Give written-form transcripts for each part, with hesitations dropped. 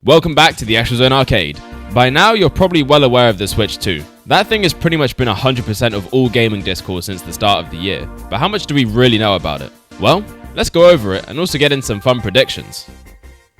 Welcome back to the Actual Zone Arcade. By now you're probably well aware of the Switch 2. That thing has pretty much been 100% of all gaming discourse since the start of the year, but how much do we really know about it? Well, let's go over it and also get in some fun predictions.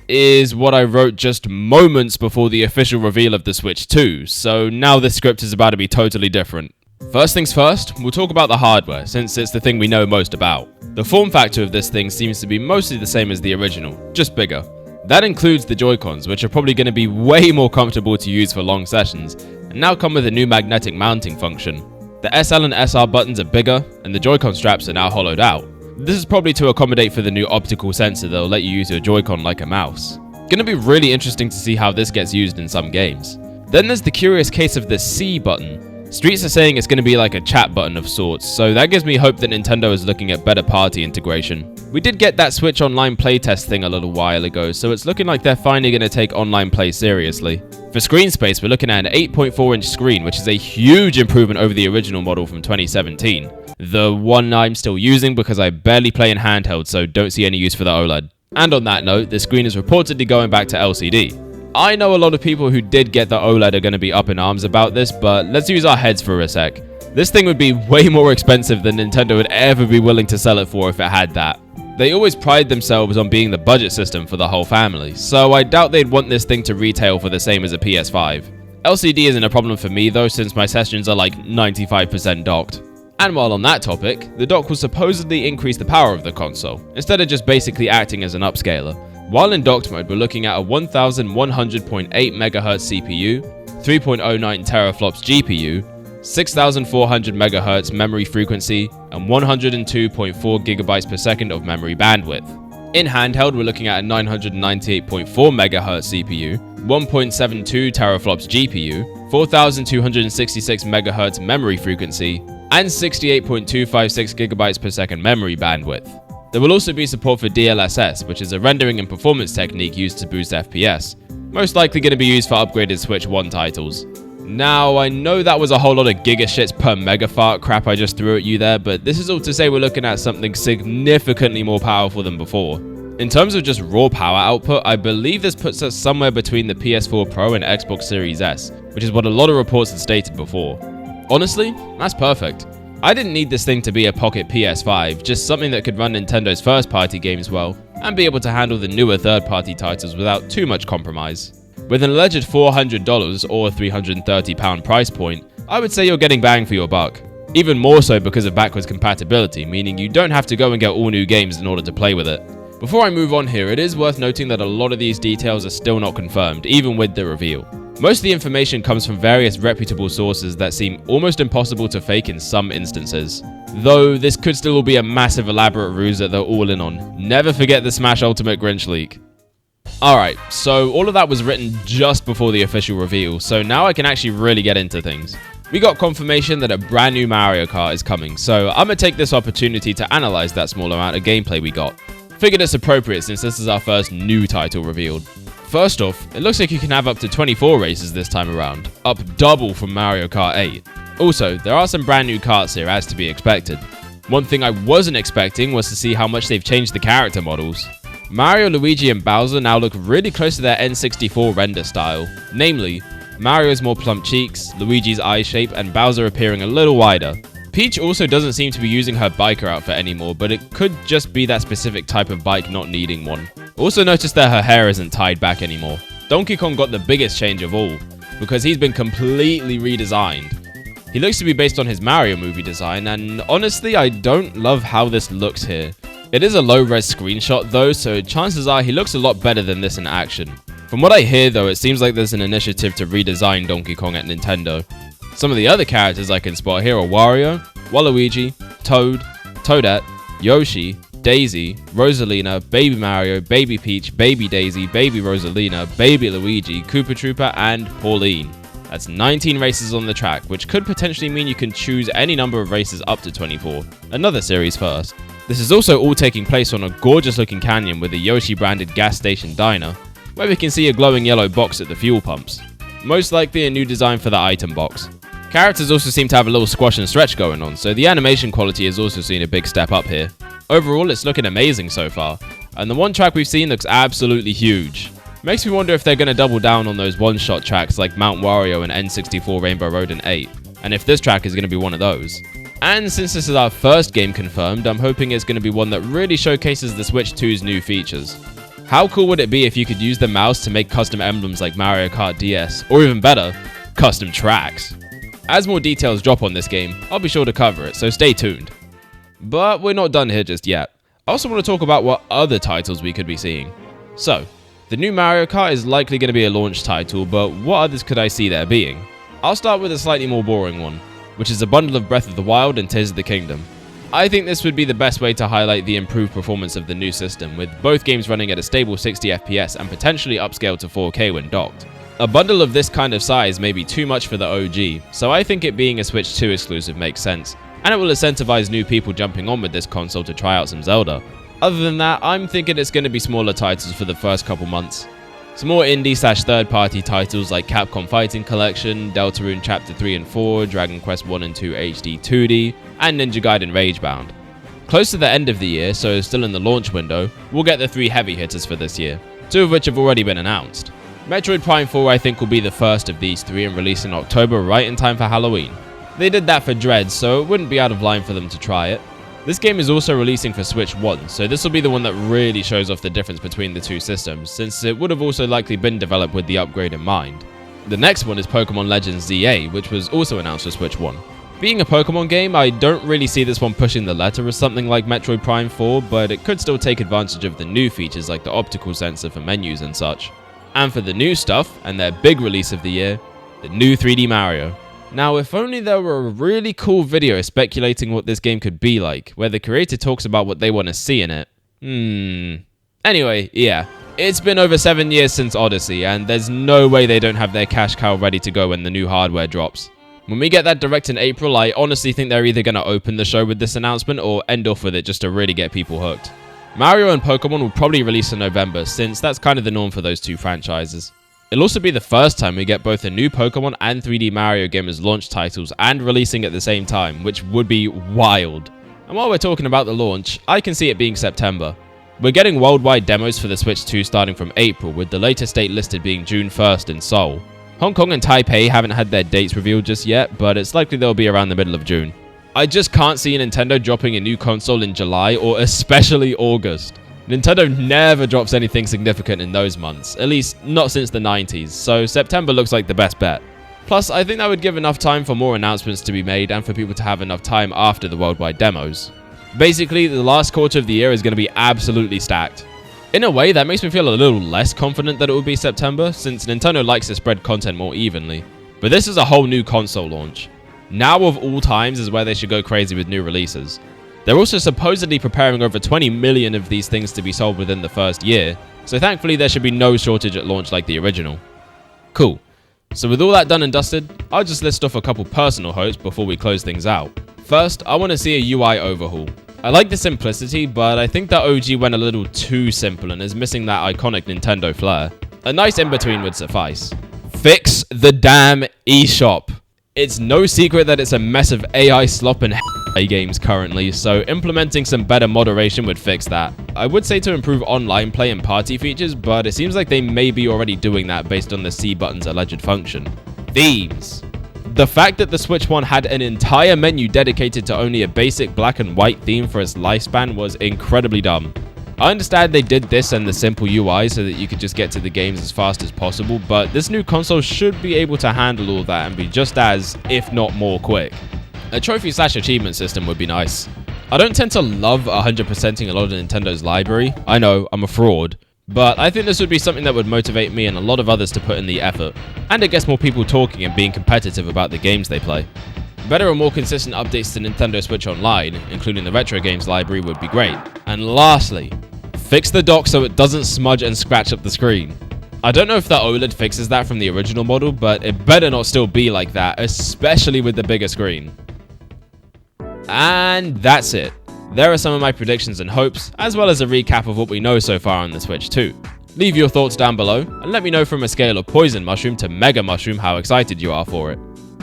Is what I wrote just moments before the official reveal of the Switch 2, so now this script is about to be totally different. First things first, we'll talk about the hardware, since it's the thing we know most about. The form factor of this thing seems to be mostly the same as the original, just bigger. That includes the Joy-Cons, which are probably going to be way more comfortable to use for long sessions, and now come with a new magnetic mounting function. The SL and SR buttons are bigger, and the Joy-Con straps are now hollowed out. This is probably to accommodate for the new optical sensor that'll let you use your Joy-Con like a mouse. Gonna be really interesting to see how this gets used in some games. Then there's the curious case of the C button. Streets are saying it's going to be like a chat button of sorts, so that gives me hope that Nintendo is looking at better party integration. We did get that Switch Online playtest thing a little while ago, so it's looking like they're finally going to take online play seriously. For screen space, we're looking at an 8.4-inch screen, which is a huge improvement over the original model from 2017. The one I'm still using because I barely play in handheld, so don't see any use for the OLED. And on that note, the screen is reportedly going back to LCD. I know a lot of people who did get the OLED are going to be up in arms about this, but let's use our heads for a sec. This thing would be way more expensive than Nintendo would ever be willing to sell it for if it had that. They always pride themselves on being the budget system for the whole family, so I doubt they'd want this thing to retail for the same as a PS5. LCD isn't a problem for me though, since my sessions are like 95% docked. And while on that topic, the dock will supposedly increase the power of the console, instead of just basically acting as an upscaler. While in docked mode, we're looking at a 1100.8 MHz CPU, 3.09 teraflops GPU, 6400 MHz memory frequency, and 102.4 GB per second of memory bandwidth. In handheld, we're looking at a 998.4 MHz CPU, 1.72 teraflops GPU, 4266 MHz memory frequency, and 68.256 GB per second memory bandwidth. There will also be support for DLSS, which is a rendering and performance technique used to boost FPS, most likely going to be used for upgraded Switch 1 titles. Now, I know that was a whole lot of gigashits per megafart crap I just threw at you there, but this is all to say we're looking at something significantly more powerful than before. In terms of just raw power output, I believe this puts us somewhere between the PS4 Pro and Xbox Series S, which is what a lot of reports had stated before. Honestly, that's perfect. I didn't need this thing to be a pocket PS5, just something that could run Nintendo's first-party games well, and be able to handle the newer third-party titles without too much compromise. With an alleged $400 or £330 price point, I would say you're getting bang for your buck. Even more so because of backwards compatibility, meaning you don't have to go and get all new games in order to play with it. Before I move on here, it is worth noting that a lot of these details are still not confirmed, even with the reveal. Most of the information comes from various reputable sources that seem almost impossible to fake in some instances. Though this could still be a massive elaborate ruse that they're all in on. Never forget the Smash Ultimate Grinch leak. Alright, so all of that was written just before the official reveal, so now I can actually really get into things. We got confirmation that a brand new Mario Kart is coming, so I'm gonna take this opportunity to analyze that small amount of gameplay we got. Figured it's appropriate since this is our first new title revealed. First off, it looks like you can have up to 24 races this time around, up double from Mario Kart 8. Also, there are some brand new karts here as to be expected. One thing I wasn't expecting was to see how much they've changed the character models. Mario, Luigi and Bowser now look really close to their N64 render style, namely, Mario's more plump cheeks, Luigi's eye shape and Bowser appearing a little wider. Peach also doesn't seem to be using her biker outfit anymore, but it could just be that specific type of bike not needing one. Also notice that her hair isn't tied back anymore. Donkey Kong got the biggest change of all, because he's been completely redesigned. He looks to be based on his Mario movie design, and honestly I don't love how this looks here. It is a low-res screenshot though, so chances are he looks a lot better than this in action. From what I hear though, it seems like there's an initiative to redesign Donkey Kong at Nintendo. Some of the other characters I can spot here are Wario, Waluigi, Toad, Toadette, Yoshi, Daisy, Rosalina, Baby Mario, Baby Peach, Baby Daisy, Baby Rosalina, Baby Luigi, Koopa Troopa, and Pauline. That's 19 races on the track, which could potentially mean you can choose any number of races up to 24. Another series first. This is also all taking place on a gorgeous looking canyon with a Yoshi branded gas station diner, where we can see a glowing yellow box at the fuel pumps. Most likely a new design for the item box. Characters also seem to have a little squash and stretch going on, so the animation quality has also seen a big step up here. Overall, it's looking amazing so far, and the one track we've seen looks absolutely huge. Makes me wonder if they're going to double down on those one-shot tracks like Mount Wario and N64 Rainbow Road and 8, and if this track is going to be one of those. And since this is our first game confirmed, I'm hoping it's going to be one that really showcases the Switch 2's new features. How cool would it be if you could use the mouse to make custom emblems like Mario Kart DS, or even better, custom tracks? As more details drop on this game, I'll be sure to cover it, so stay tuned. But we're not done here just yet. I also want to talk about what other titles we could be seeing. So, the new Mario Kart is likely going to be a launch title, but what others could I see there being? I'll start with a slightly more boring one, which is a bundle of Breath of the Wild and Tears of the Kingdom. I think this would be the best way to highlight the improved performance of the new system, with both games running at a stable 60 FPS and potentially upscaled to 4K when docked. A bundle of this kind of size may be too much for the OG, so I think it being a Switch 2 exclusive makes sense, and it will incentivize new people jumping on with this console to try out some Zelda. Other than that, I'm thinking it's going to be smaller titles for the first couple months. Some more indie/third-party titles like Capcom Fighting Collection, Deltarune Chapter 3 and 4, Dragon Quest 1 and 2 HD 2D, and Ninja Gaiden Ragebound. Close to the end of the year, so still in the launch window, we'll get the 3 heavy hitters for this year, 2 of which have already been announced. Metroid Prime 4 I think will be the first of these 3 and release in October right in time for Halloween. They did that for Dread, so it wouldn't be out of line for them to try it. This game is also releasing for Switch 1, so this will be the one that really shows off the difference between the two systems, since it would have also likely been developed with the upgrade in mind. The next one is Pokemon Legends ZA, which was also announced for Switch 1. Being a Pokemon game, I don't really see this one pushing the letter as something like Metroid Prime 4, but it could still take advantage of the new features like the optical sensor for menus and such. And for the new stuff, and their big release of the year, the new 3D Mario. Now, if only there were a really cool video speculating what this game could be like, where the creator talks about what they want to see in it. Anyway, yeah. It's been over 7 years since Odyssey, and there's no way they don't have their cash cow ready to go when the new hardware drops. When we get that direct in April, I honestly think they're either going to open the show with this announcement or end off with it just to really get people hooked. Mario and Pokemon will probably release in November, since that's kind of the norm for those two franchises. It'll also be the first time we get both a new Pokemon and 3D Mario game as launch titles and releasing at the same time, which would be wild. And while we're talking about the launch, I can see it being September. We're getting worldwide demos for the Switch 2 starting from April, with the latest date listed being June 1st in Seoul. Hong Kong and Taipei haven't had their dates revealed just yet, but it's likely they'll be around the middle of June. I just can't see Nintendo dropping a new console in July or especially August. Nintendo never drops anything significant in those months, at least not since the 90s, so September looks like the best bet. Plus, I think that would give enough time for more announcements to be made and for people to have enough time after the worldwide demos. Basically, the last quarter of the year is going to be absolutely stacked. In a way, that makes me feel a little less confident that it will be September, since Nintendo likes to spread content more evenly. But this is a whole new console launch. Now of all times is where they should go crazy with new releases. They're also supposedly preparing over 20 million of these things to be sold within the first year, so thankfully there should be no shortage at launch like the original. Cool. So with all that done and dusted, I'll just list off a couple personal hopes before we close things out. First, I want to see a UI overhaul. I like the simplicity, but I think that OG went a little too simple and is missing that iconic Nintendo flair. A nice in-between would suffice. Fix the damn eShop. It's no secret that it's a mess of AI slop and games currently, so implementing some better moderation would fix that. I would say to improve online play and party features, but it seems like they may be already doing that based on the C button's alleged function. Themes. The fact that the Switch 1 had an entire menu dedicated to only a basic black and white theme for its lifespan was incredibly dumb. I understand they did this and the simple UI so that you could just get to the games as fast as possible, but this new console should be able to handle all that and be just as, if not more, quick. A trophy/achievement system would be nice. I don't tend to love 100%ing a lot of Nintendo's library. I know, I'm a fraud. But I think this would be something that would motivate me and a lot of others to put in the effort. And it gets more people talking and being competitive about the games they play. Better and more consistent updates to Nintendo Switch Online, including the retro games library, would be great. And lastly, fix the dock so it doesn't smudge and scratch up the screen. I don't know if the OLED fixes that from the original model, but it better not still be like that, especially with the bigger screen. And that's it. There are some of my predictions and hopes, as well as a recap of what we know so far on the Switch 2. Leave your thoughts down below, and let me know from a scale of Poison Mushroom to Mega Mushroom how excited you are for it.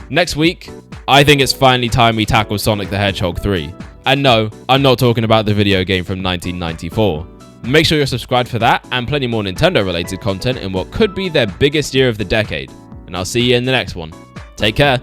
Next week, I think it's finally time we tackle Sonic the Hedgehog 3. And no, I'm not talking about the video game from 1994. Make sure you're subscribed for that and plenty more Nintendo related content in what could be their biggest year of the decade. And I'll see you in the next one. Take care.